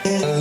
Whoa!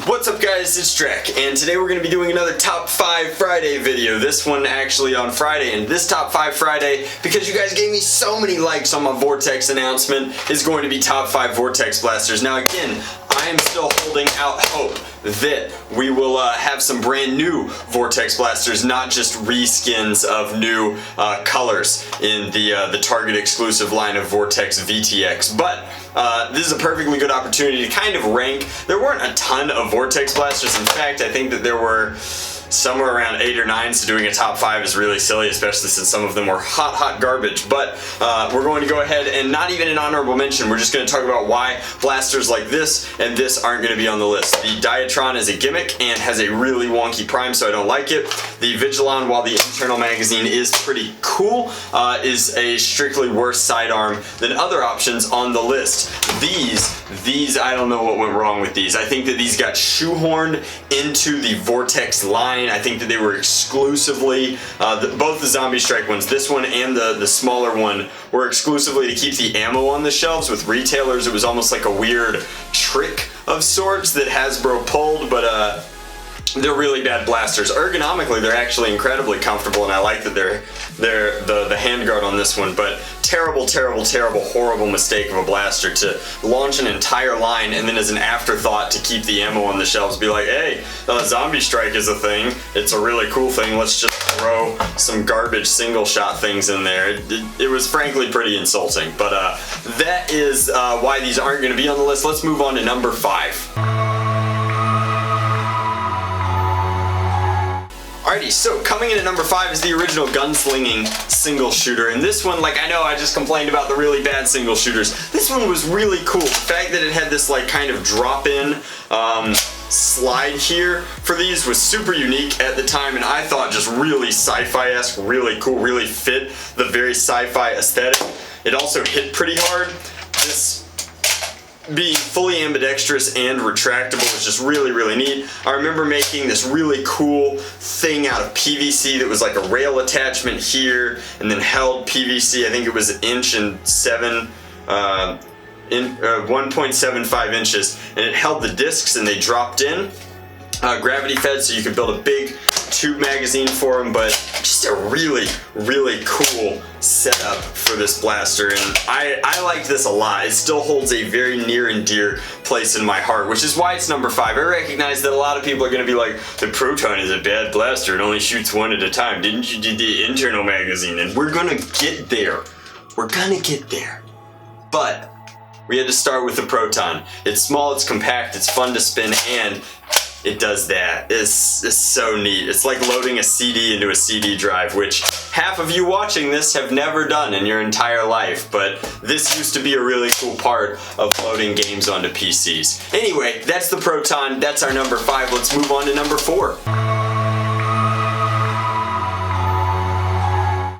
What's up guys, it's Drac, and today we're going to be doing another Top 5 Friday video. This one actually on Friday, and this Top 5 Friday, because you guys gave me so many likes on my Vortex announcement, is going to be Top 5 Vortex Blasters. Now again, I am still holding out hope that we will have some brand new Vortex Blasters, not just reskins of new colors in the Target exclusive line of Vortex VTX. But this is a perfectly good opportunity to kind of rank. There weren't a ton of Vortex Blasters. In fact, I think that there were somewhere around 8 or 9, so doing a top 5 is really silly, especially since some of them were hot garbage. But we're going to go ahead and not even an honorable mention, we're just going to talk about why blasters like this and this aren't going to be on the list. The Diatron is a gimmick and has a really wonky prime, so I don't like it. The Vigilon, while the internal magazine is pretty cool, is a strictly worse sidearm than other options on the list. These, I don't know what went wrong with these. I think that these got shoehorned into the Vortex line. I think that they were exclusively, both the Zombie Strike ones, this one and the smaller one, were exclusively to keep the ammo on the shelves. With retailers, it was almost like a weird trick of sorts that Hasbro pulled, but they're really bad blasters. Ergonomically, they're actually incredibly comfortable, and I like that they're the handguard on this one, but terrible, horrible mistake of a blaster to launch an entire line and then as an afterthought to keep the ammo on the shelves be like, hey, Zombie Strike is a thing, it's a really cool thing, let's just throw some garbage single shot things in there. It was frankly pretty insulting, but that is why these aren't going to be on the list. Let's move on to number 5. Alrighty, so coming in at number 5 is the original gunslinging single shooter, and this one, like, I know I just complained about the really bad single shooters. This one was really cool. The fact that it had this like kind of drop-in slide here for these was super unique at the time, and I thought just really sci-fi-esque, really cool, really fit the very sci-fi aesthetic. It also hit pretty hard. This being fully ambidextrous and retractable was just really neat. I remember making this really cool thing out of PVC that was like a rail attachment here and then held PVC, I think it was an inch and 1.75 inches, and it held the discs and they dropped in. Gravity fed, so you could build a big tube magazine for them, but just a really cool setup for this blaster, and I liked this a lot. It still holds a very near and dear place in my heart, which is why it's number 5. I recognize that a lot of people are going to be like, the Proton is a bad blaster, it only shoots one at a time, didn't you do the internal magazine? And we're gonna get there. We're gonna get there. But we had to start with the Proton. It's small, it's compact, it's fun to spin, and it does that. It's so neat. It's like loading a CD into a CD drive, which half of you watching this have never done in your entire life, but this used to be a really cool part of loading games onto PCs. Anyway, that's the Proton. That's our number 5. Let's move on to number 4.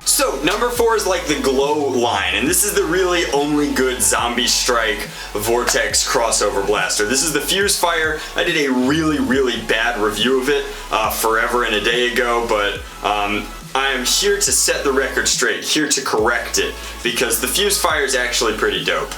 So, number 4 is like the Glow line, and this is the really only good Zombie Strike Vortex crossover blaster. This is the Fuse Fire. I did a really bad review of it forever and a day ago, but I am here to set the record straight, here to correct it, because the Fuse Fire is actually pretty dope.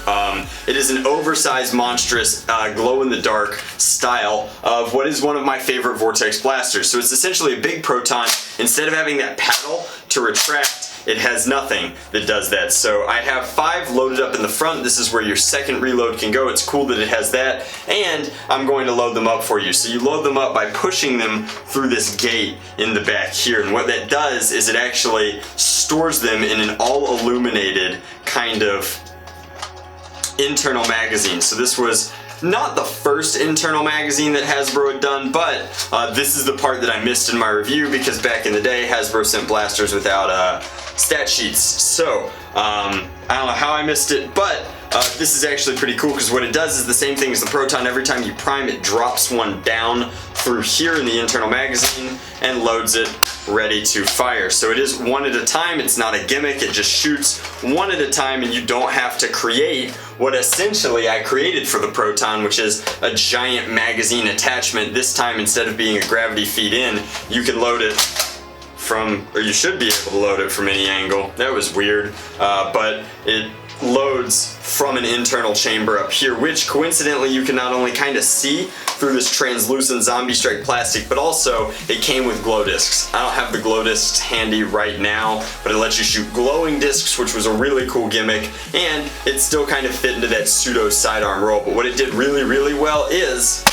It is an oversized, monstrous, glow-in-the-dark style of what is one of my favorite Vortex blasters. So it's essentially a big Proton. Instead of having that paddle to retract, it has nothing that does that. So I have 5 loaded up in the front. This is where your second reload can go. It's cool that it has that, and I'm going to load them up for you. So you load them up by pushing them through this gate in the back here, and what that does is it actually stores them in an all illuminated kind of internal magazine. So this was not the first internal magazine that Hasbro had done, but this is the part that I missed in my review, because back in the day Hasbro sent blasters without stat sheets. So I don't know how I missed it, but this is actually pretty cool, because what it does is the same thing as the Proton. Every time you prime, it drops one down through here in the internal magazine and loads it ready to fire. So it is one at a time. It's not a gimmick. It just shoots one at a time, and you don't have to create what essentially I created for the Proton, which is a giant magazine attachment. This time, instead of being a gravity feed in, you can load it from, or you should be able to load it from any angle. That was weird, but it loads from an internal chamber up here, which coincidentally you can not only kind of see through this translucent zombie strike plastic, but also it came with glow discs. I don't have the glow discs handy right now, but it lets you shoot glowing discs, which was a really cool gimmick, and it still kind of fit into that pseudo sidearm role. But what it did really, really well is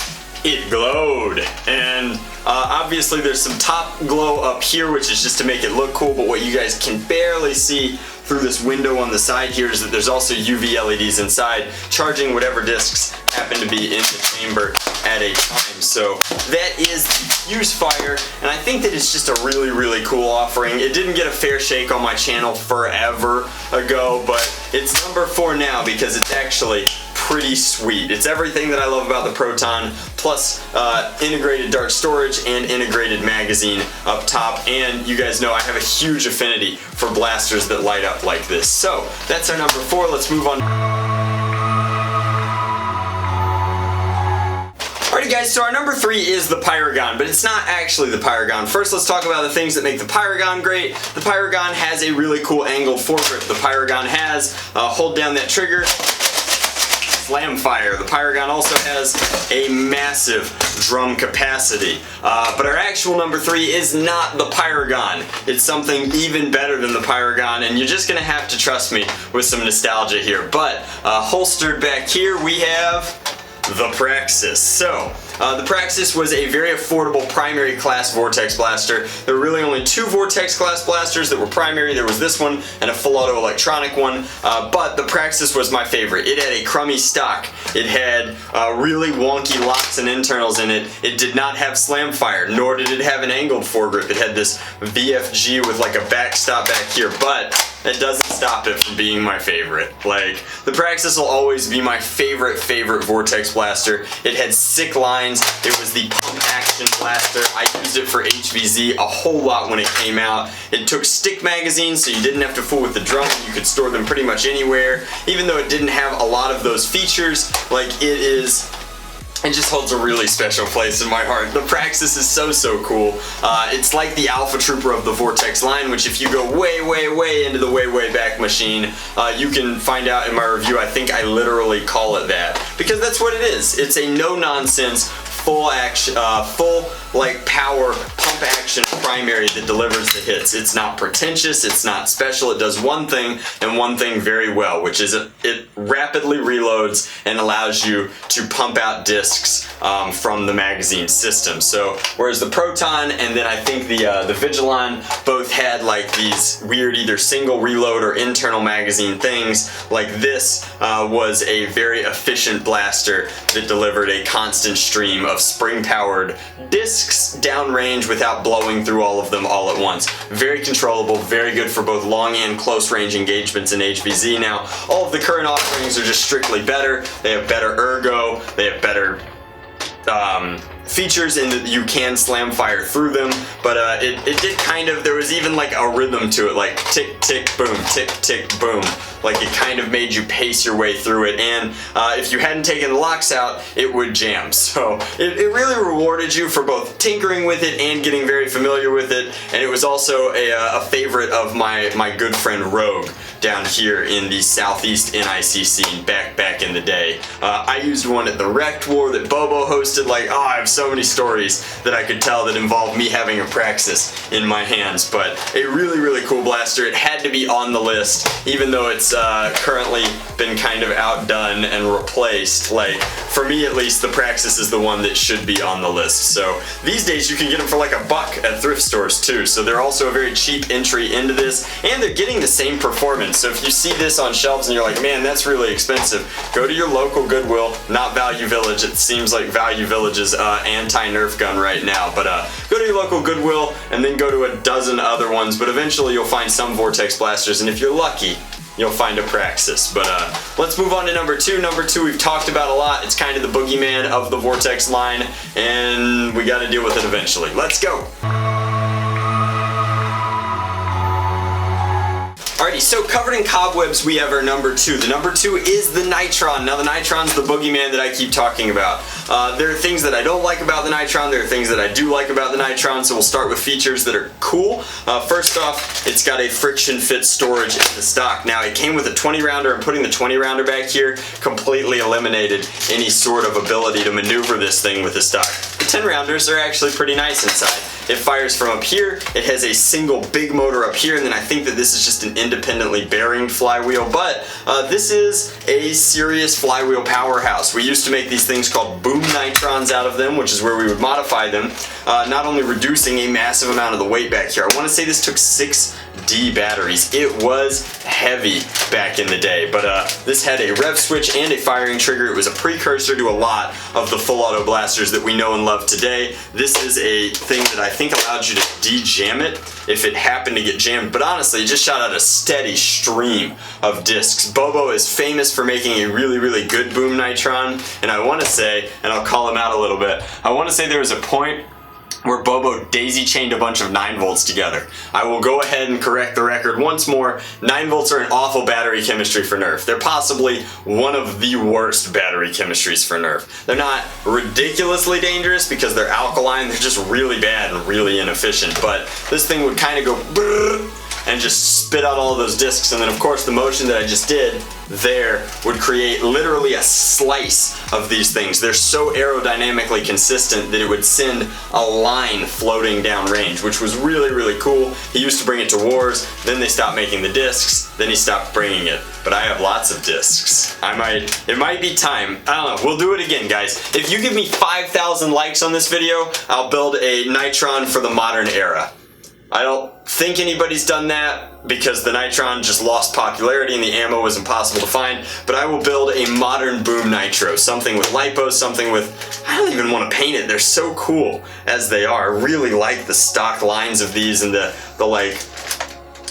it glowed. And obviously there's some top glow up here, which is just to make it look cool, but what you guys can barely see through this window on the side here is that there's also UV LEDs inside, charging whatever discs happen to be in the chamber at a time. So that is the fuse fire, and I think that it's just a really, really cool offering. It didn't get a fair shake on my channel forever ago, but it's number 4 now because it's actually pretty sweet. It's everything that I love about the Proton, plus integrated dart storage and integrated magazine up top, and you guys know I have a huge affinity for blasters that light up like this. So that's our number 4. Let's move on. Alrighty guys, so our number 3 is the Pyragon, but it's not actually the Pyragon. First, let's talk about the things that make the Pyragon great. The Pyragon has a really cool angled foregrip. The Pyragon has, hold down that trigger, slam fire. The Pyragon also has a massive drum capacity. But our actual number 3 is not the Pyragon. It's something even better than the Pyragon, and you're just gonna have to trust me with some nostalgia here. But holstered back here we have the Praxis. So, the Praxis was a very affordable primary class Vortex blaster. There were really only 2 Vortex class blasters that were primary. There was this one and a full auto electronic one, but the Praxis was my favorite. It had a crummy stock. It had really wonky locks and internals in it. It did not have slam fire, nor did it have an angled foregrip. It had this VFG with like a backstop back here, but that doesn't stop it from being my favorite. Like, the Praxis will always be my favorite Vortex blaster. It had sick lines. It was the pump action blaster. I used it for HVZ a whole lot when it came out. It took stick magazines, so you didn't have to fool with the drum. You could store them pretty much anywhere. Even though it didn't have a lot of those features, like it just holds a really special place in my heart. The Praxis is so cool. It's like the Alpha Trooper of the Vortex line, which if you go way into the way back machine, you can find out in my review, I think I literally call it that. Because that's what it is. It's a no-nonsense, full action, full like power pump action primary that delivers the hits. It's not pretentious, it's not special, it does one thing and one thing very well, which is it rapidly reloads and allows you to pump out discs from the magazine system. So whereas the Proton and then I think the Vigilon both had like these weird either single reload or internal magazine things, like this was a very efficient blaster that delivered a constant stream of spring powered discs downrange without blowing through all of them all at once. Very controllable, very good for both long and close range engagements in HVZ. Now, all of the current offerings are just strictly better. They have better ergo, they have better features in that you can slam fire through them, but it did kind of, there was even like a rhythm to it, like tick tick boom, tick tick boom. Like it kind of made you pace your way through it, and if you hadn't taken the locks out, it would jam. So it really rewarded you for both tinkering with it and getting very familiar with it, and it was also a favorite of my good friend Rogue down here in the Southeast NIC scene back in the day. I used one at the Wrecked War that Bobo hosted. Like, oh, I have so many stories that I could tell that involve me having a Praxis in my hands, but a really cool blaster. It had to be on the list, even though it's currently been kind of outdone and replaced. Like, for me at least, the Praxis is the one that should be on the list. So these days you can get them for like $1 at thrift stores too, so they're also a very cheap entry into this, and they're getting the same performance. So if you see this on shelves and you're like, man, that's really expensive, go to your local Goodwill, not Value Village. It seems like Value Village is anti-Nerf gun right now, but go to your local Goodwill and then go to a dozen other ones, but eventually you'll find some Vortex blasters, and if you're lucky, you'll find a Praxis. But let's move on to number 2. Number 2 we've talked about a lot. It's kind of the boogeyman of the Vortex line, and we gotta deal with it eventually. Let's go! Alright Alrighty, so covered in cobwebs, we have our number 2. The number 2 is the Nitron. Now the Nitron's the boogeyman that I keep talking about. There are things that I don't like about the Nitron, there are things that I do like about the Nitron, so we'll start with features that are cool. First off, it's got a friction fit storage in the stock. Now it came with a 20 rounder, and putting the 20 rounder back here completely eliminated any sort of ability to maneuver this thing with the stock. The 10 rounders are actually pretty nice inside. It fires from up here, it has a single big motor up here, and then I think that this is just an independently bearing flywheel, but this is a serious flywheel powerhouse. We used to make these things called boom nitrons out of them, which is where we would modify them, not only reducing a massive amount of the weight back here. I want to say this took 6D batteries. It was heavy back in the day, but this had a rev switch and a firing trigger. It was a precursor to a lot of the full auto blasters that we know and love today. This is a thing that I think allowed you to de-jam it if it happened to get jammed, but honestly it just shot out a steady stream of discs. Bobo is famous for making a really, really good boom nitron, and I want to say, and I'll call him out a little bit, I want to say there was a point where Bobo daisy chained a bunch of 9 volts together. I will go ahead and correct the record once more. 9 volts are an awful battery chemistry for Nerf. They're possibly one of the worst battery chemistries for Nerf. They're not ridiculously dangerous because they're alkaline, they're just really bad and really inefficient, but this thing would kind of go brrr and just spit out all of those discs, and then of course the motion that I just did there would create literally a slice of these things. They're so aerodynamically consistent that it would send a line floating down range, which was really, really cool. He used to bring it to wars, then they stopped making the discs, then he stopped bringing it. But I have lots of discs. It might be time. I don't know, we'll do it again, guys. If you give me 5,000 likes on this video, I'll build a Nitron for the modern era. I don't think anybody's done that because the Nitron just lost popularity and the ammo was impossible to find, but I will build a modern boom nitro, something with lipo, something with, I don't even want to paint it, they're so cool as they are. I really like the stock lines of these and the like,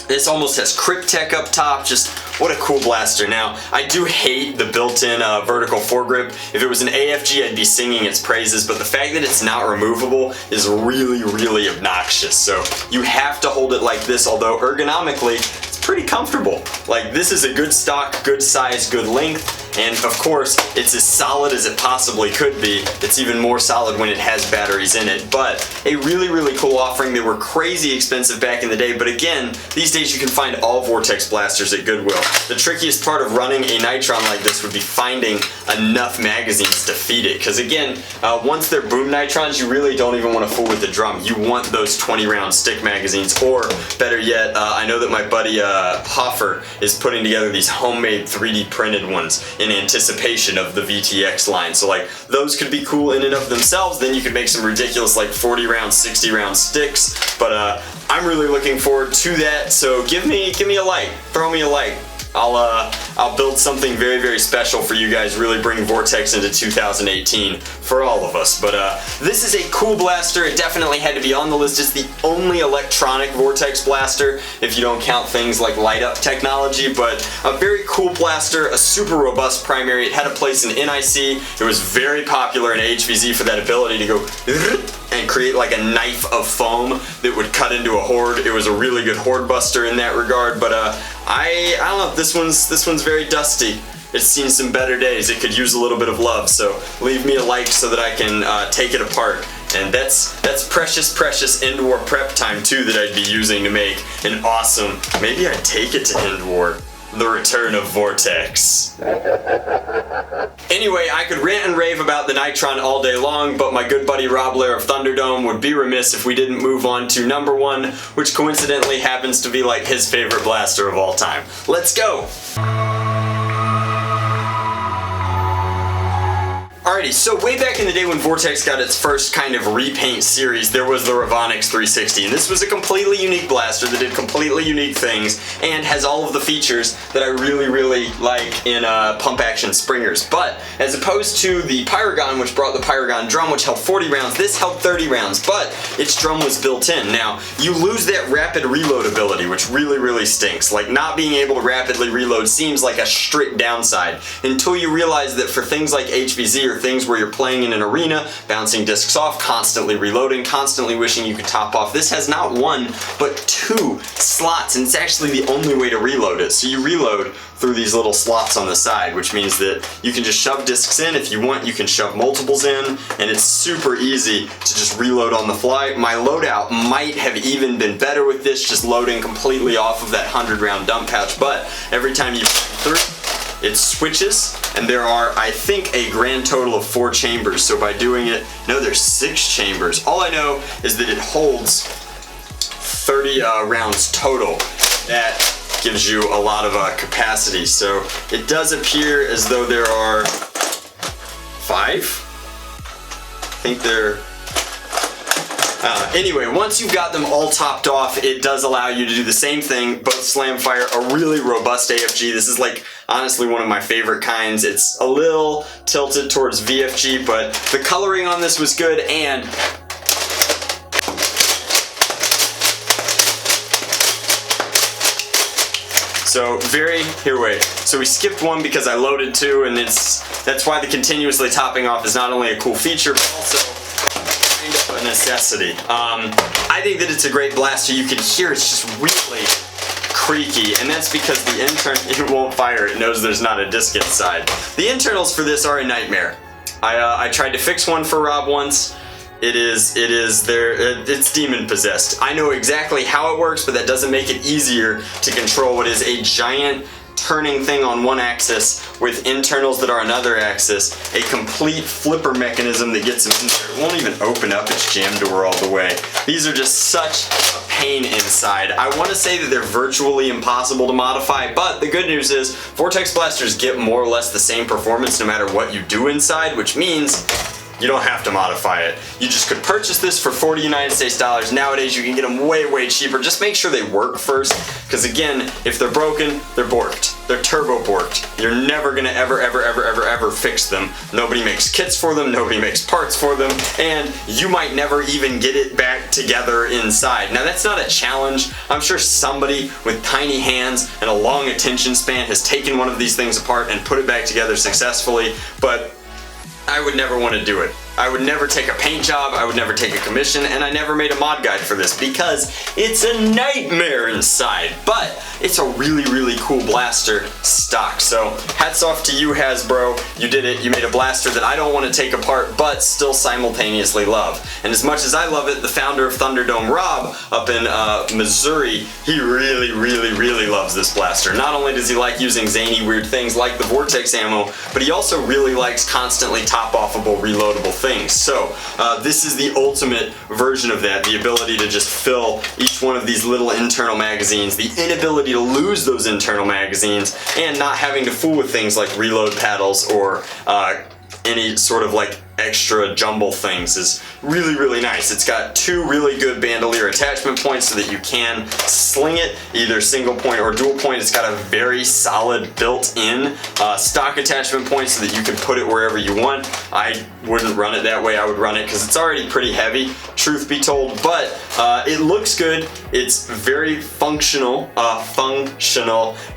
this almost has Cryptek up top, just what a cool blaster. Now, I do hate the built-in vertical foregrip. If it was an AFG, I'd be singing its praises, but the fact that it's not removable is really, really obnoxious. So you have to hold it like this, although ergonomically, it's pretty comfortable. Like, this is a good stock, good size, good length, and of course, it's as solid as it possibly could be. It's even more solid when it has batteries in it, but a really, really cool offering. They were crazy expensive back in the day, but again, these days you can find all VORTEX blasters at Goodwill. The trickiest part of running a Nitron like this would be finding enough magazines to feed it, because again, once they're boom Nitrons, you really don't even want to fool with the drum. You want those 20 round stick magazines, or better yet, I know that my buddy Hoffer is putting together these homemade 3D printed ones in anticipation of the VTX line. So like, those could be cool in and of themselves. Then you could make some ridiculous like 40 round, 60 round sticks, but I'm really looking forward to that. So give me a like, throw me a like. I'll build something very, very special for you guys, really bring VORTEX into 2018 for all of us. But this is a cool blaster. It definitely had to be on the list. It's the only electronic VORTEX blaster, if you don't count things like light up technology, but a very cool blaster, a super robust primary. It had a place in NIC. It was very popular in HVZ for that ability to go and create like a knife of foam that would cut into a horde. It was a really good horde buster in that regard, but I don't know, this one's very dusty. It's seen some better days. It could use a little bit of love, so leave me a like so that I can take it apart. And that's precious, precious end war prep time too that I'd be using to make an awesome, maybe I'd take it to end war. The return of VORTEX. Anyway, I could rant and rave about the Nitron all day long, but my good buddy Rob Blair of Thunderdome would be remiss if we didn't move on to number 1, which coincidentally happens to be like his favorite blaster of all time. Let's go! Alrighty, so way back in the day when VORTEX got its first kind of repaint series, there was the VORTEX 360, and this was a completely unique blaster that did completely unique things and has all of the features that I really, really like in pump action springers. But as opposed to the Pyragon, which brought the Pyragon drum, which held 40 rounds, this held 30 rounds, but its drum was built in. Now, you lose that rapid reload ability, which really, really stinks. Like, not being able to rapidly reload seems like a strict downside until you realize that for things like HVZ or things things where you're playing in an arena, bouncing discs off, constantly reloading, constantly wishing you could top off. This has not one, but 2 slots, and it's actually the only way to reload it. So you reload through these little slots on the side, which means that you can just shove discs in. If you want, you can shove multiples in, and it's super easy to just reload on the fly. My loadout might have even been better with this, just loading completely off of that 100-round dump pouch, but every time you through, it switches, and there are, I think, a grand total of 4 chambers. So by doing it, no, there's 6 chambers. All I know is that it holds 30 rounds total. That gives you a lot of capacity. So it does appear as though there are 5. I think there. Anyway, once you've got them all topped off, it does allow you to do the same thing, both slam fire, a really robust AFG. This is like, honestly, one of my favorite kinds. It's a little tilted towards VFG, but the coloring on this was good, and so so we skipped one because I loaded 2, and that's why the continuously topping off is not only a cool feature, but also kind of a necessity. I think that it's a great blaster. You can hear it's just really creaky, and that's because the it won't fire. It knows there's not a disc inside. The internals for this are a nightmare. I tried to fix one for Rob once. It's demon possessed. I know exactly how it works, but that doesn't make it easier to control what is a giant turning thing on one axis with internals that are another axis, a complete flipper mechanism that gets them in there. It won't even open up its jam door all the way. These are just such a pain inside. I want to say that they're virtually impossible to modify, but the good news is VORTEX Blasters get more or less the same performance no matter what you do inside, which means you don't have to modify it. You just could purchase this for 40 United States dollars. Nowadays you can get them way, way cheaper. Just make sure they work first, because again, if they're broken, they're borked. They're turbo borked. You're never gonna ever fix them. Nobody makes kits for them, nobody makes parts for them, and you might never even get it back together inside. Now that's not a challenge. I'm sure somebody with tiny hands and a long attention span has taken one of these things apart and put it back together successfully, but I would never want to do it. I would never take a paint job, I would never take a commission, and I never made a mod guide for this because it's a nightmare inside. But it's a really, really cool blaster stock. So hats off to you, Hasbro. You did it. You made a blaster that I don't want to take apart, but still simultaneously love. And as much as I love it, the founder of Thunderdome, Rob, up in Missouri, he really, really, really loves this blaster. Not only does he like using zany, weird things like the VORTEX ammo, but he also really likes constantly top-offable, reloadable things. So this is the ultimate version of that, the ability to just fill each one of these little internal magazines, the inability to lose those internal magazines, and not having to fool with things like reload paddles or any sort of like extra jumble things is really, really nice. It's got 2 really good bandolier attachment points so that you can sling it either single point or dual point. It's got a very solid built-in stock attachment point so that you can put it wherever you want. I wouldn't run it that way. I would run it because it's already pretty heavy, truth be told, but it looks good. It's very functional, and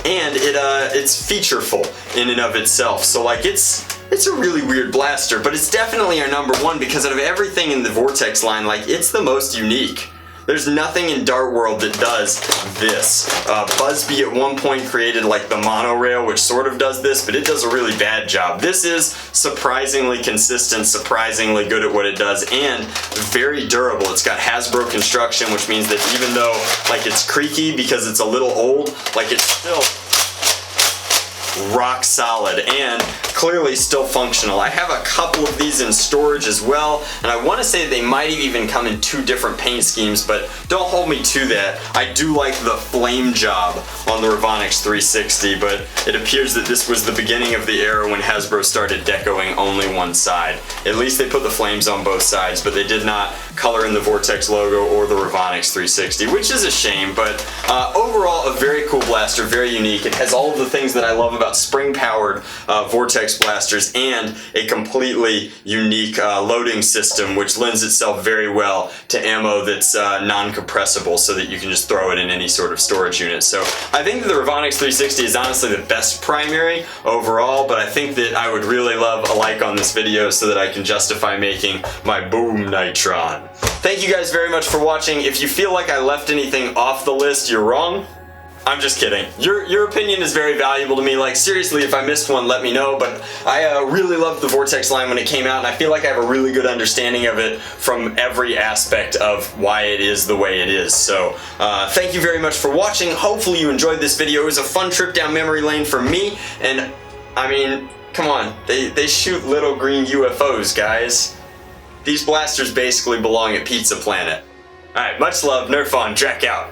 it's featureful in and of itself. So like it's a really weird blaster, but it's definitely our number 1 because out of everything in the VORTEX line, like, it's the most unique. There's nothing in Dart World that does this. Busby at one point created like the monorail, which sort of does this, but it does a really bad job. This is surprisingly consistent, surprisingly good at what it does, and very durable. It's got Hasbro construction, which means that even though like it's creaky because it's a little old, like it's still rock solid and clearly still functional. I have a couple of these in storage as well, and I want to say they might even come in 2 different paint schemes, but don't hold me to that. I do like the flame job on the VORTEX 360, but it appears that this was the beginning of the era when Hasbro started decoing only one side. At least they put the flames on both sides, but they did not color in the VORTEX logo or the VORTEX 360, which is a shame, but overall a very cool blaster, very unique. It has all of the things that I love about spring-powered VORTEX VORTEX Blasters and a completely unique loading system, which lends itself very well to ammo that's non-compressible, so that you can just throw it in any sort of storage unit. So I think that the VORTEX 360 is honestly the best primary overall, but I think that I would really love a like on this video so that I can justify making my Boom Nitron. Thank you guys very much for watching. If you feel like I left anything off the list, you're wrong. I'm just kidding. Your opinion is very valuable to me. Like, seriously, if I missed one, let me know. But I really loved the VORTEX line when it came out, and I feel like I have a really good understanding of it from every aspect of why it is the way it is. So, thank you very much for watching. Hopefully you enjoyed this video. It was a fun trip down memory lane for me, and, I mean, come on. They shoot little green UFOs, guys. These blasters basically belong at Pizza Planet. Alright, much love, Nerf on, Drac out.